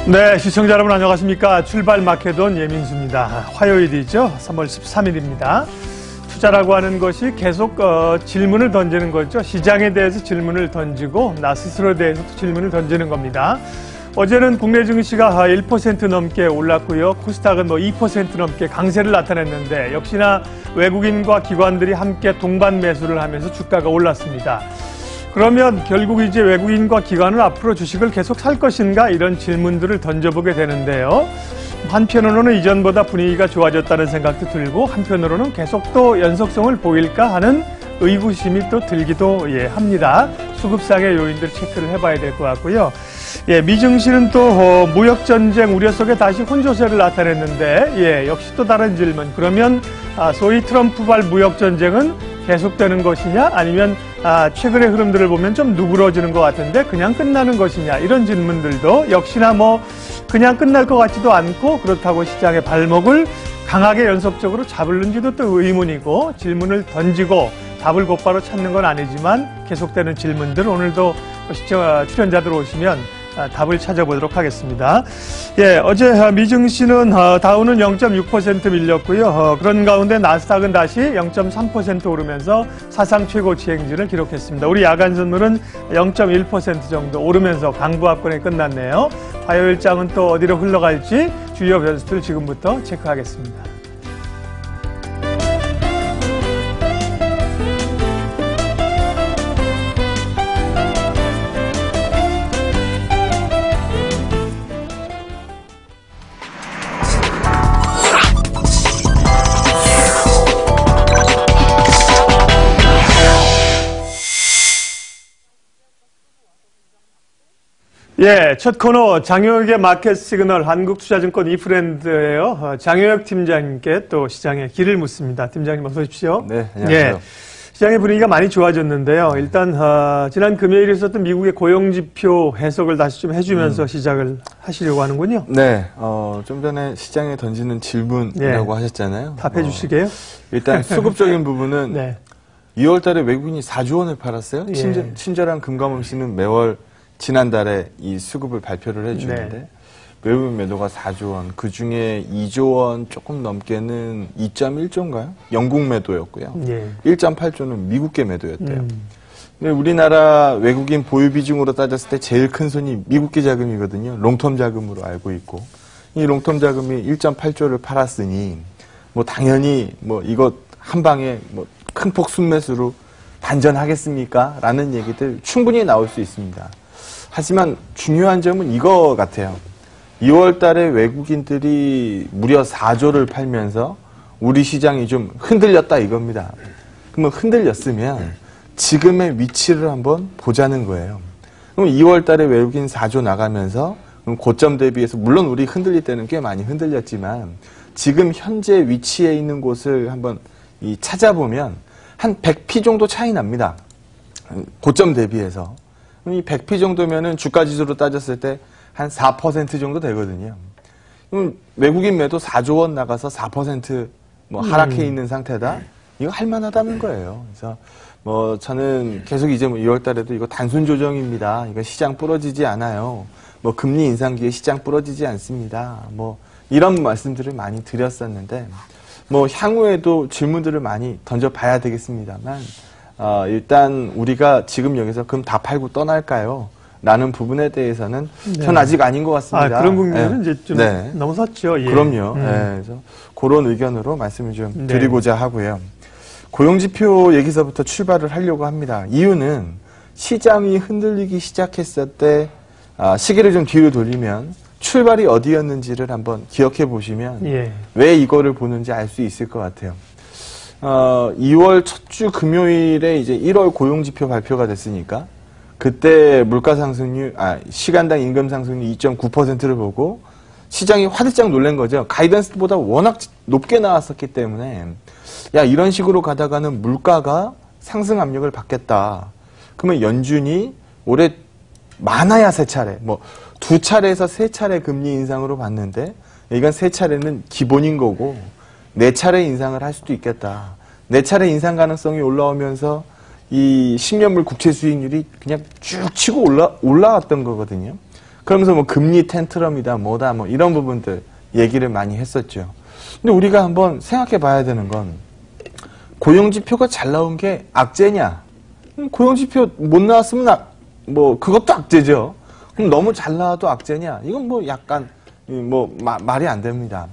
네, 시청자 여러분 안녕하십니까. 출발 마케돈 예민수입니다. 화요일이죠. 3월 13일입니다. 투자라고 하는 것이 계속 질문을 던지는 거죠. 시장에 대해서 질문을 던지고 나 스스로에 대해서도 질문을 던지는 겁니다. 어제는 국내 증시가 1% 넘게 올랐고요. 코스닥은 2% 넘게 강세를 나타냈는데 역시나 외국인과 기관들이 함께 동반 매수를 하면서 주가가 올랐습니다. 그러면 결국 이제 외국인과 기관은 앞으로 주식을 계속 살 것인가 이런 질문들을 던져보게 되는데요. 한편으로는 이전보다 분위기가 좋아졌다는 생각도 들고 한편으로는 계속 또 연속성을 보일까 하는 의구심이 또 들기도 합니다. 수급상의 요인들 체크를 해봐야 될 것 같고요. 미증시는 또 무역전쟁 우려 속에 다시 혼조세를 나타냈는데 역시 또 다른 질문. 그러면 소위 트럼프발 무역전쟁은 계속되는 것이냐 아니면 최근의 흐름들을 보면 좀 누그러지는 것 같은데 그냥 끝나는 것이냐 이런 질문들도 역시나 그냥 끝날 것 같지도 않고 그렇다고 시장의 발목을 강하게 연속적으로 잡을는지도 또 의문이고 질문을 던지고 답을 곧바로 찾는 건 아니지만 계속되는 질문들 오늘도 출연자들 오시면 답을 찾아보도록 하겠습니다. 어제 미증시는 다우는 0.6% 밀렸고요. 그런 가운데 나스닥은 다시 0.3% 오르면서 사상 최고치 행진을 기록했습니다. 우리 야간 선물은 0.1% 정도 오르면서 강보합권에 끝났네요. 화요일장은 또 어디로 흘러갈지 주요 변수들 지금부터 체크하겠습니다. 첫 코너 장효혁의 마켓 시그널 한국투자증권 이프렌드예요. 장효혁 팀장님께 또 시장의 길을 묻습니다. 팀장님 어서 오십시오. 네, 안녕하세요. 시장의 분위기가 많이 좋아졌는데요. 일단 지난 금요일에 있었던 미국의 고용지표 해석을 다시 좀 해주면서 시작을 하시려고 하는군요. 네, 좀 전에 시장에 던지는 질문이라고 하셨잖아요. 답해 주시게요. 일단 수급적인 부분은 2월 달에 외국인이 4조 원을 팔았어요. 친절한 금감원씨는 매월 지난달에 이 수급을 발표를 해주는데 외국인 매도가 4조 원, 그중에 2조 원 조금 넘게는 2.1조인가요? 영국 매도였고요. 1.8조는 미국계 매도였대요. 근데 우리나라 외국인 보유 비중으로 따졌을 때 제일 큰 손이 미국계 자금이거든요. 롱텀 자금으로 알고 있고 이 롱텀 자금이 1.8조를 팔았으니 당연히 이거 한 방에 큰 폭 순매수로 반전하겠습니까? 라는 얘기들 충분히 나올 수 있습니다. 하지만 중요한 점은 이거 같아요. 2월 달에 외국인들이 무려 4조를 팔면서 우리 시장이 좀 흔들렸다 이겁니다. 그러면 흔들렸으면 지금의 위치를 한번 보자는 거예요. 그럼 2월 달에 외국인 4조 나가면서 고점 대비해서 물론 우리 흔들릴 때는 꽤 많이 흔들렸지만 지금 현재 위치에 있는 곳을 한번 찾아보면 한 100p 정도 차이 납니다. 고점 대비해서. 이 100p 정도면은 주가 지수로 따졌을 때 한 4% 정도 되거든요. 그럼 외국인 매도 4조 원 나가서 4% 하락해 있는 상태다? 이거 할만하다는 거예요. 그래서 저는 계속 이제 2월 달에도 이거 단순 조정입니다. 이거 시장 부러지지 않아요. 금리 인상기에 시장 부러지지 않습니다. 이런 말씀들을 많이 드렸었는데, 향후에도 질문들을 많이 던져봐야 되겠습니다만, 일단 우리가 지금 여기서 금 다 팔고 떠날까요? 라는 부분에 대해서는 전 아직 아닌 것 같습니다. 그런 국면은 이제 좀 넘어섰죠. 그럼요. 그래서 그런 의견으로 말씀을 좀 드리고자 하고요. 고용지표 얘기서부터 출발을 하려고 합니다. 이유는 시장이 흔들리기 시작했을 때 시계를 좀 뒤로 돌리면 출발이 어디였는지를 한번 기억해 보시면 왜 이거를 보는지 알 수 있을 것 같아요. 2월 첫 주 금요일에 이제 1월 고용지표 발표가 됐으니까 그때 물가 상승률, 시간당 임금 상승률 2.9%를 보고 시장이 화들짝 놀란 거죠. 가이던스보다 워낙 높게 나왔었기 때문에 이런 식으로 가다가는 물가가 상승 압력을 받겠다. 그러면 연준이 올해 많아야 3차례, 2차례에서 3차례 금리 인상으로 봤는데 이건 3차례는 기본인 거고 4차례 인상을 할 수도 있겠다. 4차례 인상 가능성이 올라오면서 이 10년물 국채 수익률이 그냥 쭉 치고 올라왔던 거거든요. 그러면서 뭐 금리 텐트럼이다, 뭐다, 뭐 이런 부분들 얘기를 많이 했었죠. 근데 우리가 한번 생각해 봐야 되는 건 고용지표가 잘 나온 게 악재냐? 고용지표 못 나왔으면 뭐 그것도 악재죠. 그럼 너무 잘 나와도 악재냐? 이건 뭐 약간 말이 안 됩니다.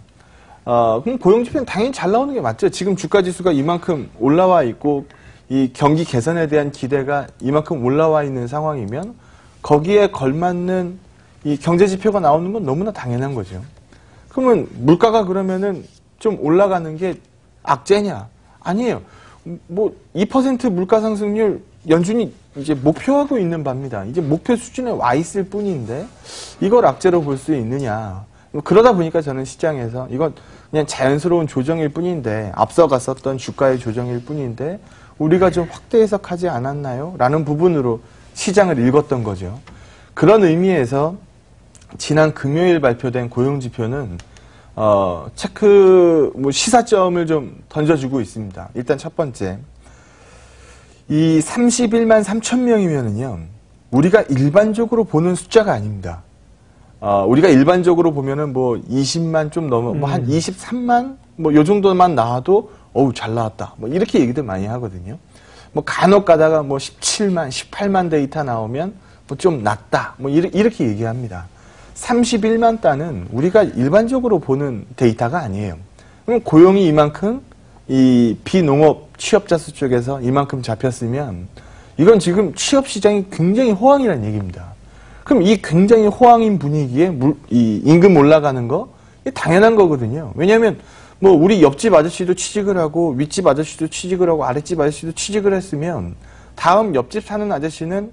그럼 고용지표는 당연히 잘 나오는 게 맞죠. 지금 주가지수가 이만큼 올라와 있고 이 경기 개선에 대한 기대가 이만큼 올라와 있는 상황이면 거기에 걸맞는 이 경제지표가 나오는 건 너무나 당연한 거죠. 그러면 물가가 그러면은 좀 올라가는 게 악재냐? 아니에요. 뭐 2% 물가 상승률 연준이 이제 목표하고 있는 바입니다. 이제 목표 수준에 와 있을 뿐인데 이걸 악재로 볼 수 있느냐? 그러다 보니까 저는 시장에서 이건 그냥 자연스러운 조정일 뿐인데 앞서갔었던 주가의 조정일 뿐인데 우리가 좀 확대 해석하지 않았나요? 라는 부분으로 시장을 읽었던 거죠. 그런 의미에서 지난 금요일 발표된 고용지표는 시사점을 좀 던져주고 있습니다. 일단 첫 번째, 이 31만 3천 명이면은요, 우리가 일반적으로 보는 숫자가 아닙니다. 우리가 일반적으로 보면은 뭐 20만 좀 넘어, 뭐 한 23만? 뭐 요 정도만 나와도, 어우, 잘 나왔다. 뭐 이렇게 얘기들 많이 하거든요. 뭐 간혹 가다가 뭐 17만, 18만 데이터 나오면 뭐 좀 낮다. 뭐 이렇게 얘기합니다. 31만 단은 우리가 일반적으로 보는 데이터가 아니에요. 그럼 고용이 이만큼 이 비농업 취업자 수 쪽에서 이만큼 잡혔으면 이건 지금 취업 시장이 굉장히 호황이라는 얘기입니다. 그럼 이 굉장히 호황인 분위기에 이 임금 올라가는 거 당연한 거거든요. 왜냐하면 뭐 우리 옆집 아저씨도 취직을 하고 윗집 아저씨도 취직을 하고 아랫집 아저씨도 취직을 했으면 다음 옆집 사는 아저씨는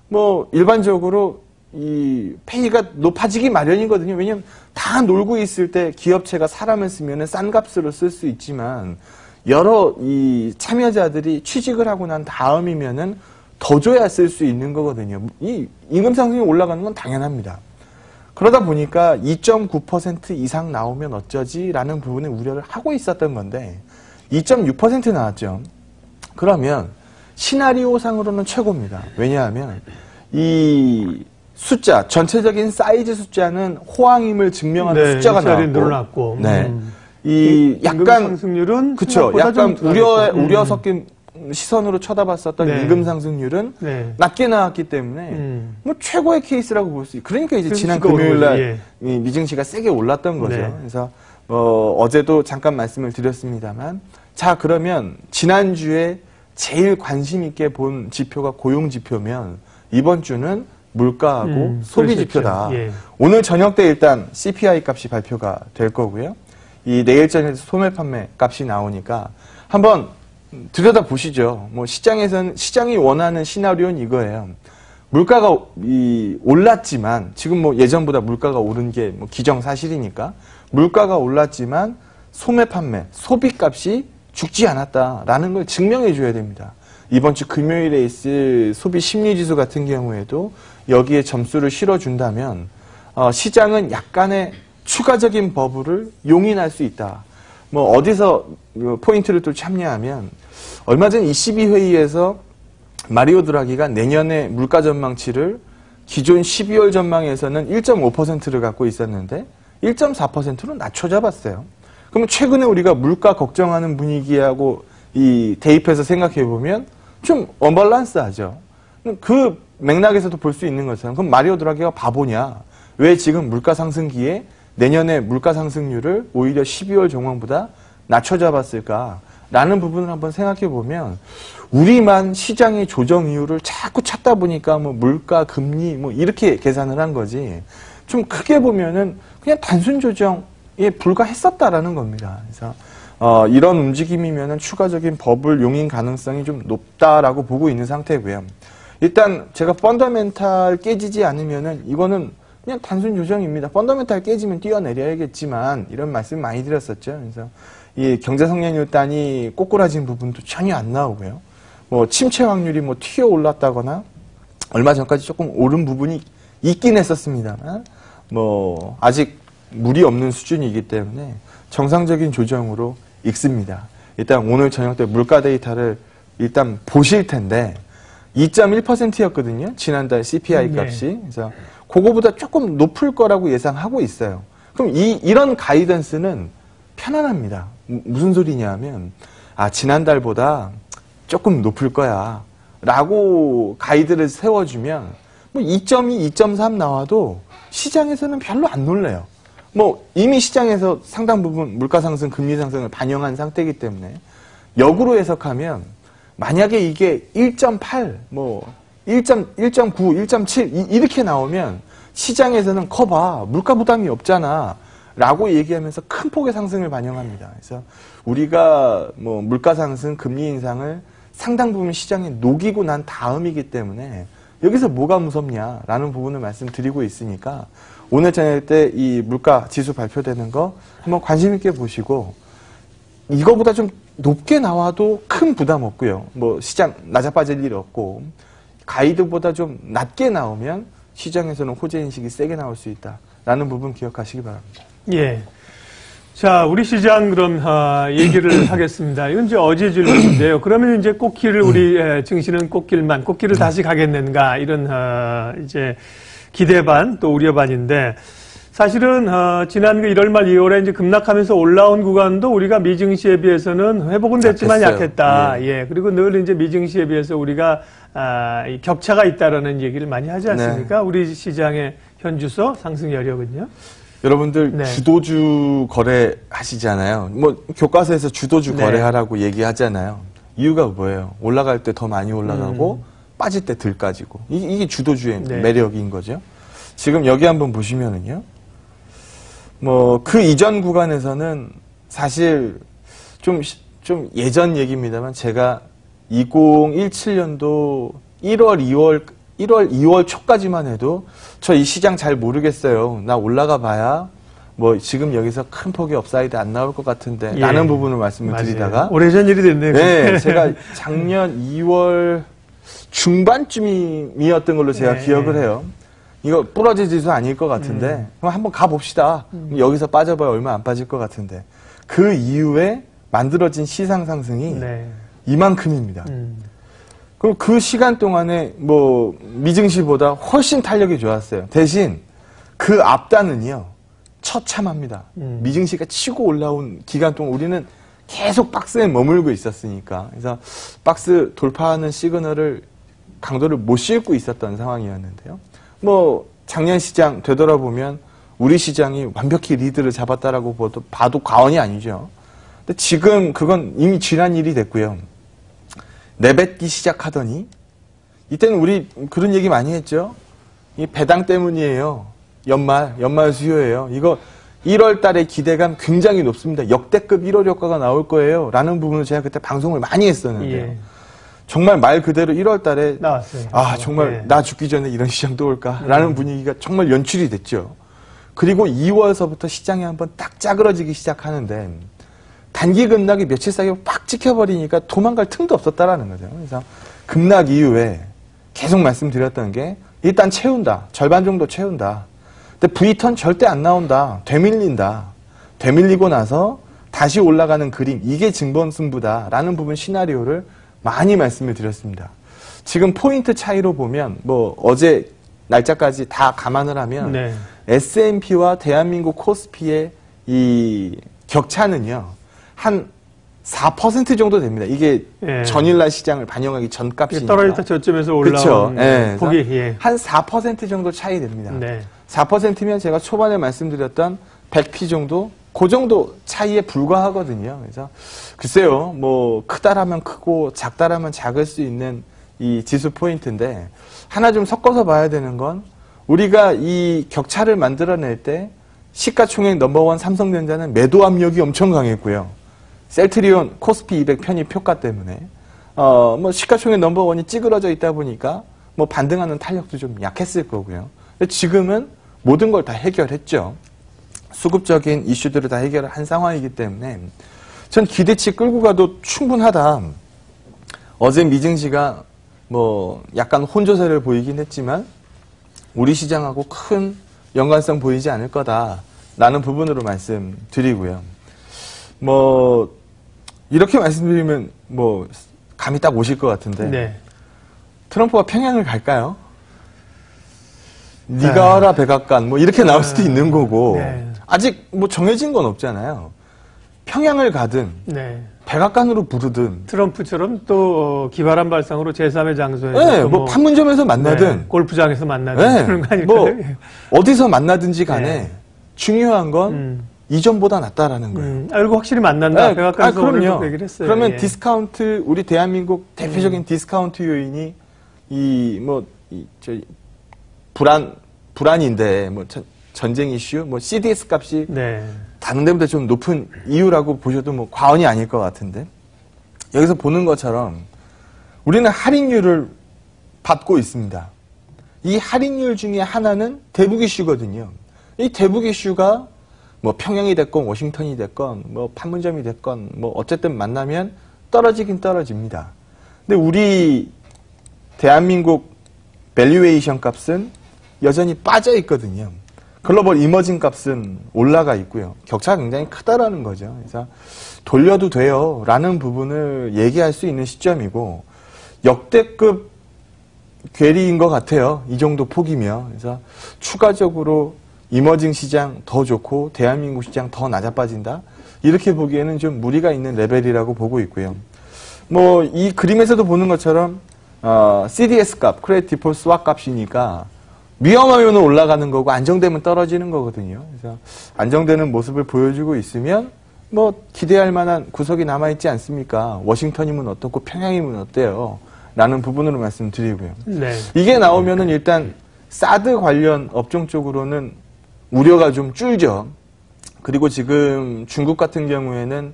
뭐 일반적으로 이 페이가 높아지기 마련이거든요. 왜냐하면 다 놀고 있을 때 기업체가 사람을 쓰면은 싼 값으로 쓸 수 있지만 여러 이 참여자들이 취직을 하고 난 다음이면은 더 줘야 쓸 수 있는 거거든요. 이 임금 상승이 올라가는 건 당연합니다. 그러다 보니까 2.9% 이상 나오면 어쩌지라는 부분에 우려를 하고 있었던 건데 2.6% 나왔죠. 그러면 시나리오상으로는 최고입니다. 왜냐하면 이 숫자, 전체적인 사이즈 숫자는 호황임을 증명하는 숫자가 나왔고, 늘어났고, 이 약간 상승률은 그쵸, 약간 우려 섞인 시선으로 쳐다봤었던 임금 상승률은 낮게 나왔기 때문에 뭐 최고의 케이스라고 볼 수 있어요. 그러니까 이제 지난 금요일날 미증시가 세게 올랐던 거죠. 그래서 어제도 잠깐 말씀을 드렸습니다만, 자 그러면 지난주에 제일 관심 있게 본 지표가 고용 지표면 이번 주는 물가하고 소비 지표다. 오늘 저녁 때 일단 CPI 값이 발표가 될 거고요. 이 내일 저녁에서 소매 판매 값이 나오니까 한번 들여다 보시죠. 뭐 시장이 원하는 시나리오는 이거예요. 물가가 올랐지만 지금 뭐 예전보다 물가가 오른 게 뭐 기정사실이니까 물가가 올랐지만 소매 판매 소비값이 죽지 않았다라는 걸 증명해 줘야 됩니다. 이번 주 금요일에 있을 소비 심리지수 같은 경우에도 여기에 점수를 실어준다면 시장은 약간의 추가적인 버블을 용인할 수 있다. 뭐 어디서 포인트를 또 참여하면 얼마 전 ECB 회의에서 마리오 드라기가 내년의 물가 전망치를 기존 12월 전망에서는 1.5%를 갖고 있었는데 1.4%로 낮춰 잡았어요. 그러면 최근에 우리가 물가 걱정하는 분위기하고 이 대입해서 생각해 보면 좀 언밸런스하죠. 그 맥락에서도 볼 수 있는 것처럼 그럼 마리오 드라기가 바보냐? 왜 지금 물가 상승기에 내년에 물가 상승률을 오히려 12월 전망보다 낮춰 잡았을까? 라는 부분을 한번 생각해 보면 우리만 시장의 조정 이유를 자꾸 찾다 보니까 뭐 물가, 금리 뭐 이렇게 계산을 한 거지 좀 크게 보면은 그냥 단순 조정에 불과했었다라는 겁니다. 그래서 이런 움직임이면은 추가적인 버블 용인 가능성이 좀 높다라고 보고 있는 상태고요. 일단 제가 펀더멘탈 깨지지 않으면은 이거는 그냥 단순 조정입니다. 펀더멘탈 깨지면 뛰어내려야겠지만 이런 말씀 많이 드렸었죠. 그래서 이 경제 성장률 단이 꼬꾸라진 부분도 전혀 안 나오고요. 뭐 침체 확률이 뭐 튀어 올랐다거나 얼마 전까지 조금 오른 부분이 있긴 했었습니다만 뭐 아직 무리 없는 수준이기 때문에 정상적인 조정으로 읽습니다. 일단 오늘 저녁 때 물가 데이터를 일단 보실 텐데 2.1%였거든요. 지난달 CPI 값이. 그래서 그거보다 조금 높을 거라고 예상하고 있어요. 그럼 이런 가이던스는 편안합니다. 무슨 소리냐 하면 지난달보다 조금 높을 거야 라고 가이드를 세워주면 뭐 2.2, 2.3 나와도 시장에서는 별로 안 놀래요. 뭐 이미 시장에서 상당 부분 물가 상승, 금리 상승을 반영한 상태이기 때문에 역으로 해석하면 만약에 이게 1.8, 뭐 1.9, 1.7 이렇게 나오면 시장에서는 커봐 물가 부담이 없잖아 라고 얘기하면서 큰 폭의 상승을 반영합니다. 그래서 우리가 뭐 물가 상승, 금리 인상을 상당 부분 시장에 녹이고 난 다음이기 때문에 여기서 뭐가 무섭냐라는 부분을 말씀드리고 있으니까 오늘 저녁 때 이 물가 지수 발표되는 거 한번 관심 있게 보시고 이거보다 좀 높게 나와도 큰 부담 없고요. 뭐 시장 낮아빠질 일 없고 가이드보다 좀 낮게 나오면 시장에서는 호재인식이 세게 나올 수 있다라는 부분 기억하시기 바랍니다. 예. 자, 우리 시장 그럼 얘기를 하겠습니다. 이건 이제 어제 질문인데요. 그러면 이제 꽃길을 우리 증시는 꽃길을 다시 가겠는가 이런 이제 기대 반 또 우려 반인데 사실은 지난 1월 말 2월에 이제 급락하면서 올라온 구간도 우리가 미증시에 비해서는 회복은 됐지만 약했다. 예. 그리고 늘 이제 미증시에 비해서 우리가 이 격차가 있다라는 얘기를 많이 하지 않습니까? 네. 우리 시장의 현주소 상승 여력은요? 여러분들 네. 주도주 거래하시잖아요. 뭐 교과서에서 주도주 네. 거래하라고 얘기하잖아요. 이유가 뭐예요? 올라갈 때 더 많이 올라가고 빠질 때 덜 까지고 이게 주도주의 네. 매력인 거죠. 지금 여기 한번 보시면은요. 뭐 그 이전 구간에서는 사실 좀 예전 얘기입니다만 제가 2017년도 1월, 2월 초까지만 해도 저 이 시장 잘 모르겠어요. 나 올라가 봐야 뭐 지금 여기서 큰 폭의 업사이드 안 나올 것 같은데 라는 부분을 말씀을 드리다가 오래전 일이 됐네요. 네, 제가 작년 2월 중반쯤이었던 걸로 제가 기억을 해요. 이거 부러질 지수 아닐 것 같은데 그럼 한번 가봅시다. 여기서 빠져봐야 얼마 안 빠질 것 같은데 그 이후에 만들어진 시장 상승이 이만큼입니다. 그럼 그 시간 동안에 뭐 미증시보다 훨씬 탄력이 좋았어요. 대신 그 앞단은요 처참합니다. 미증시가 치고 올라온 기간 동안 우리는 계속 박스에 머물고 있었으니까 그래서 박스 돌파하는 시그널을 강도를 못 싣고 있었던 상황이었는데요. 뭐 작년 시장 되돌아보면 우리 시장이 완벽히 리드를 잡았다라고 봐도 과언이 아니죠. 근데 지금 그건 이미 지난 일이 됐고요. 내뱉기 시작하더니 이때는 우리 그런 얘기 많이 했죠. 이 배당 때문이에요. 연말 수요예요. 이거 1월 달에 기대감 굉장히 높습니다. 역대급 1월 효과가 나올 거예요. 라는 부분을 제가 그때 방송을 많이 했었는데요. 예. 정말 말 그대로 1월 달에 나왔어요. 정말 나 죽기 전에 이런 시장도 올까? 라는 분위기가 정말 연출이 됐죠. 그리고 2월서부터 시장이 한번 딱 짜그러지기 시작하는데 단기 급락이 며칠 사이에 팍 찍혀버리니까 도망갈 틈도 없었다라는 거죠. 그래서 급락 이후에 계속 말씀드렸던 게 일단 채운다. 절반 정도 채운다. 근데 V턴 절대 안 나온다. 되밀린다. 되밀리고 나서 다시 올라가는 그림. 이게 증번승부다라는 부분 시나리오를 많이 말씀을 드렸습니다. 지금 포인트 차이로 보면 뭐 어제 날짜까지 다 감안을 하면 S&P와 대한민국 코스피의 이 격차는요. 한 4% 정도 됩니다. 이게 전일날 시장을 반영하기 전 값이니까. 떨어졌다 저점에서 올라온 폭이 한 4% 정도 차이 됩니다. 4%면 제가 초반에 말씀드렸던 100p 정도? 그 정도 차이에 불과하거든요. 그래서 글쎄요, 뭐 크다라면 크고 작다라면 작을 수 있는 이 지수 포인트인데 하나 좀 섞어서 봐야 되는 건 우리가 이 격차를 만들어낼 때 시가총액 넘버원 삼성전자는 매도 압력이 엄청 강했고요. 셀트리온 코스피 200 편입 효과 때문에 뭐 시가총액 넘버원이 찌그러져 있다 보니까 뭐 반등하는 탄력도 좀 약했을 거고요. 근데 지금은 모든 걸 다 해결했죠. 수급적인 이슈들을 다 해결을 한 상황이기 때문에 전 기대치 끌고 가도 충분하다. 어제 미증시가 뭐 약간 혼조세를 보이긴 했지만 우리 시장하고 큰 연관성 보이지 않을 거다라는 부분으로 말씀드리고요. 뭐 이렇게 말씀드리면 뭐 감이 딱 오실 것 같은데 트럼프가 평양을 갈까요? 네가 알아 백악관 뭐 이렇게 나올 수도 있는 거고 아직 뭐 정해진 건 없잖아요. 평양을 가든 백악관으로 부르든 트럼프처럼 또 기발한 발상으로 제3의 장소에서 뭐 판문점에서 만나든 골프장에서 만나든 그런 거 아닐까요? 뭐 어디서 만나든지 간에 중요한 건 이전보다 낫다라는 거예요. 알고 확실히 만난다. 백악관에서 그럼요. 얘기를 했어요. 그러면 디스카운트 우리 대한민국 대표적인 디스카운트 요인이 불안인데 뭐 전쟁 이슈, 뭐 CDS 값이 다른 데보다 좀 높은 이유라고 보셔도 뭐 과언이 아닐 것 같은데 여기서 보는 것처럼 우리는 할인율을 받고 있습니다. 이 할인율 중에 하나는 대북 이슈거든요. 이 대북 이슈가 뭐 평양이 됐건 워싱턴이 됐건 뭐 판문점이 됐건 뭐 어쨌든 만나면 떨어지긴 떨어집니다. 근데 우리 대한민국 밸류에이션 값은 여전히 빠져 있거든요. 글로벌 이머징 값은 올라가 있고요. 격차가 굉장히 크다라는 거죠. 그래서 돌려도 돼요 라는 부분을 얘기할 수 있는 시점이고 역대급 괴리인 것 같아요. 이 정도 폭이면. 그래서 추가적으로 이머징 시장 더 좋고 대한민국 시장 더 낮아 빠진다. 이렇게 보기에는 좀 무리가 있는 레벨이라고 보고 있고요. 뭐 이 그림에서도 보는 것처럼 CDS 값, 크레딧 디폴트 스왑 값이니까 위험하면 올라가는 거고 안정되면 떨어지는 거거든요. 그래서 안정되는 모습을 보여주고 있으면 뭐 기대할 만한 구석이 남아있지 않습니까? 워싱턴이면 어떻고 평양이면 어때요? 라는 부분으로 말씀드리고요. 이게 나오면은 일단 사드 관련 업종 쪽으로는 우려가 좀 줄죠. 그리고 지금 중국 같은 경우에는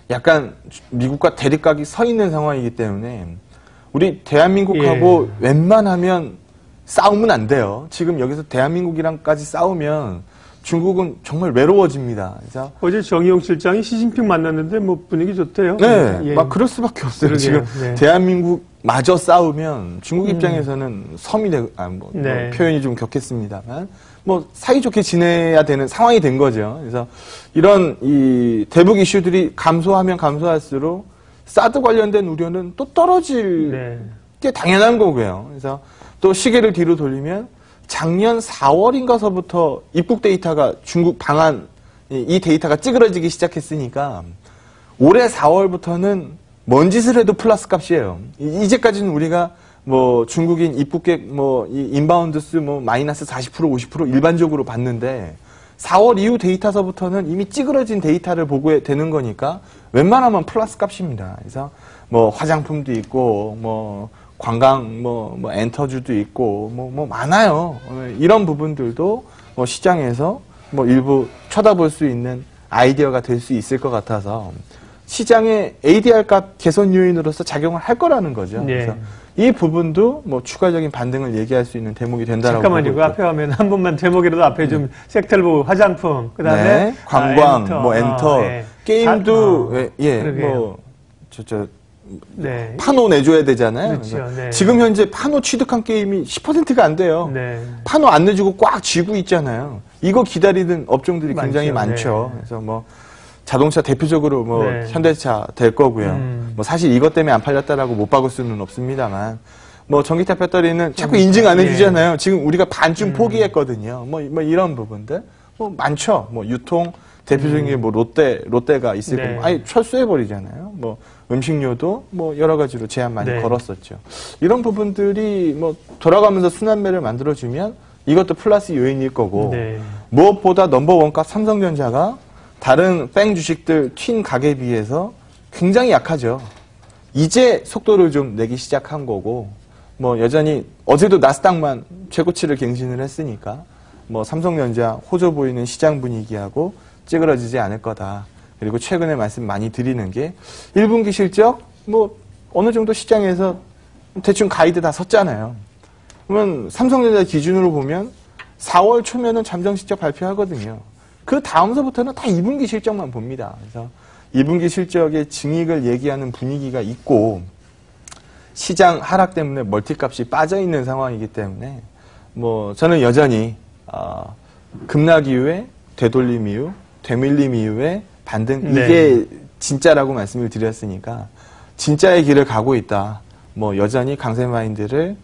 약간 미국과 대립각이 서 있는 상황이기 때문에 우리 대한민국하고 웬만하면 싸우면 안 돼요. 지금 여기서 대한민국이랑까지 싸우면 중국은 정말 외로워집니다. 그래서 어제 정의용 실장이 시진핑 만났는데 뭐 분위기 좋대요. 막 그럴 수밖에 없어요. 지금 대한민국 마저 싸우면 중국 입장에서는 섬이 뭐 표현이 좀 격했습니다만 뭐 사이좋게 지내야 되는 상황이 된 거죠. 그래서 이런 이 대북 이슈들이 감소하면 감소할수록 사드 관련된 우려는 또 떨어질 게 당연한 거고요. 그래서 또 시계를 뒤로 돌리면 작년 4월인가서부터 입국 데이터가 중국 방한 이 데이터가 찌그러지기 시작했으니까 올해 4월부터는 뭔 짓을 해도 플러스 값이에요. 이제까지는 우리가 뭐 중국인 입국객 뭐 인바운드 수 뭐 마이너스 40% 50% 일반적으로 봤는데 4월 이후 데이터서부터는 이미 찌그러진 데이터를 보고 되는 거니까 웬만하면 플러스 값입니다. 그래서 뭐 화장품도 있고 뭐 관광, 뭐 엔터주도 있고, 뭐 많아요. 이런 부분들도 뭐 시장에서 뭐 일부 쳐다볼 수 있는 아이디어가 될 수 있을 것 같아서 시장의 ADR 값 개선 요인으로서 작용을 할 거라는 거죠. 그래서 이 부분도 뭐 추가적인 반등을 얘기할 수 있는 대목이 된다라고. 잠깐만요. 그 앞에 하면 한 번만 대목이라도 앞에 좀 섹터를 보고 화장품, 그 다음에 관광, 엔터, 게임도, 파노 내줘야 되잖아요. 그렇죠. 지금 현재 파노 취득한 게임이 10%가 안 돼요. 파노 안 내주고 꽉 쥐고 있잖아요. 이거 기다리는 업종들이 굉장히 많죠. 그래서 뭐 자동차 대표적으로 뭐 현대차 될 거고요. 뭐 사실 이것 때문에 안 팔렸다라고 못 박을 수는 없습니다만 뭐 전기차 배터리는 자꾸 인증 안 해주잖아요. 지금 우리가 반쯤 포기했거든요. 뭐 이런 부분들 뭐 많죠. 뭐 유통 대표적인 게 뭐 롯데가 있을 거고 아예 철수해 버리잖아요. 뭐 음식료도 뭐 여러 가지로 제한 많이 걸었었죠. 이런 부분들이 뭐 돌아가면서 순환매를 만들어주면 이것도 플러스 요인일 거고 무엇보다 넘버원가 삼성전자가 다른 뺑 주식들 튄 가격에 비해서 굉장히 약하죠. 이제 속도를 좀 내기 시작한 거고 뭐 여전히 어제도 나스닥만 최고치를 갱신을 했으니까 뭐 삼성전자 호조 보이는 시장 분위기하고 찌그러지지 않을 거다. 그리고 최근에 말씀 많이 드리는 게 1분기 실적 뭐 어느 정도 시장에서 대충 가이드 다 섰잖아요. 그러면 삼성전자 기준으로 보면 4월 초면은 잠정 실적 발표하거든요. 그 다음서부터는 다 2분기 실적만 봅니다. 그래서 2분기 실적의 증익을 얘기하는 분위기가 있고 시장 하락 때문에 멀티값이 빠져 있는 상황이기 때문에 뭐 저는 여전히 급락 이후에 되돌림 이후 되밀림 이후에 반등 이게 진짜라고 말씀을 드렸으니까 진짜의 길을 가고 있다. 뭐 여전히 강세 마인드를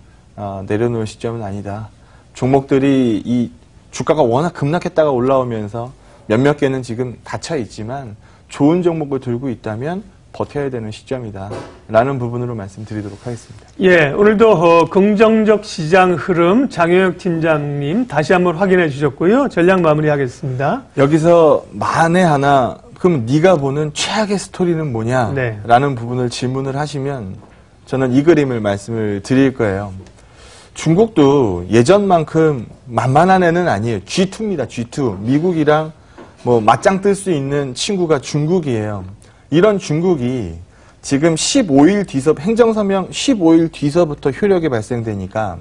내려놓을 시점은 아니다. 종목들이 이 주가가 워낙 급락했다가 올라오면서 몇몇 개는 지금 닫혀 있지만 좋은 종목을 들고 있다면 버텨야 되는 시점이다 라는 부분으로 말씀드리도록 하겠습니다. 예, 오늘도 긍정적 시장 흐름 장영혁 팀장님 다시 한번 확인해 주셨고요. 전략 마무리하겠습니다. 여기서 만에 하나 그럼 네가 보는 최악의 스토리는 뭐냐 네. 라는 부분을 질문을 하시면 저는 이 그림을 말씀을 드릴 거예요. 중국도 예전만큼 만만한 애는 아니에요. G2입니다. G2. 미국이랑 뭐 맞짱 뜰 수 있는 친구가 중국이에요. 이런 중국이 지금 15일 뒤서 행정서명 15일 뒤서부터 효력이 발생되니까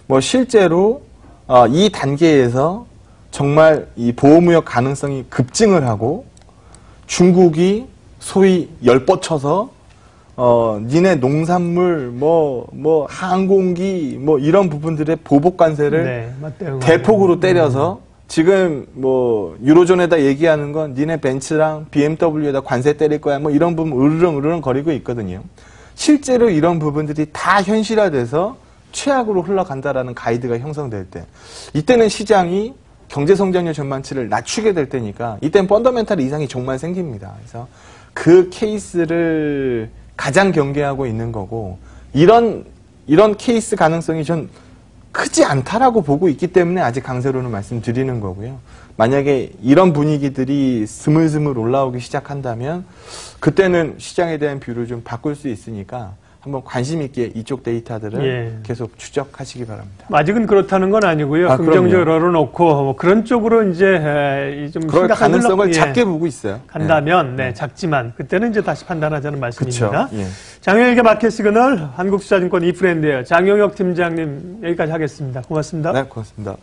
뭐 실제로 이 단계에서 정말 이 보호무역 가능성이 급증을 하고 중국이 소위 열뻗쳐서 니네 농산물 뭐 항공기 뭐 이런 부분들의 보복 관세를 대폭으로 때려서 지금 뭐 유로존에다 얘기하는 건 니네 벤츠랑 BMW에다 관세 때릴 거야 뭐 이런 부분 으르렁 거리고 있거든요. 실제로 이런 부분들이 다 현실화돼서 최악으로 흘러간다라는 가이드가 형성될 때 이때는 시장이 경제성장률 전망치를 낮추게 될 때니까 이때는 펀더멘탈 이상이 정말 생깁니다. 그래서 그 케이스를 가장 경계하고 있는 거고 이런 케이스 가능성이 전 크지 않다라고 보고 있기 때문에 아직 강세로는 말씀드리는 거고요. 만약에 이런 분위기들이 스물스물 올라오기 시작한다면 그때는 시장에 대한 뷰를 좀 바꿀 수 있으니까 한번 관심 있게 이쪽 데이터들을 계속 추적하시기 바랍니다. 아직은 그렇다는 건 아니고요. 긍정적으로 열어놓고 뭐 그런 쪽으로 이제 좀 그럴 가능성을 작게 보고 있어요. 간다면 작지만 그때는 이제 다시 판단하자는 말씀입니다. 그쵸. 장영혁의 마켓 시그널 한국투자증권 이프랜드예요. 장영혁 팀장님 여기까지 하겠습니다. 고맙습니다. 네, 고맙습니다.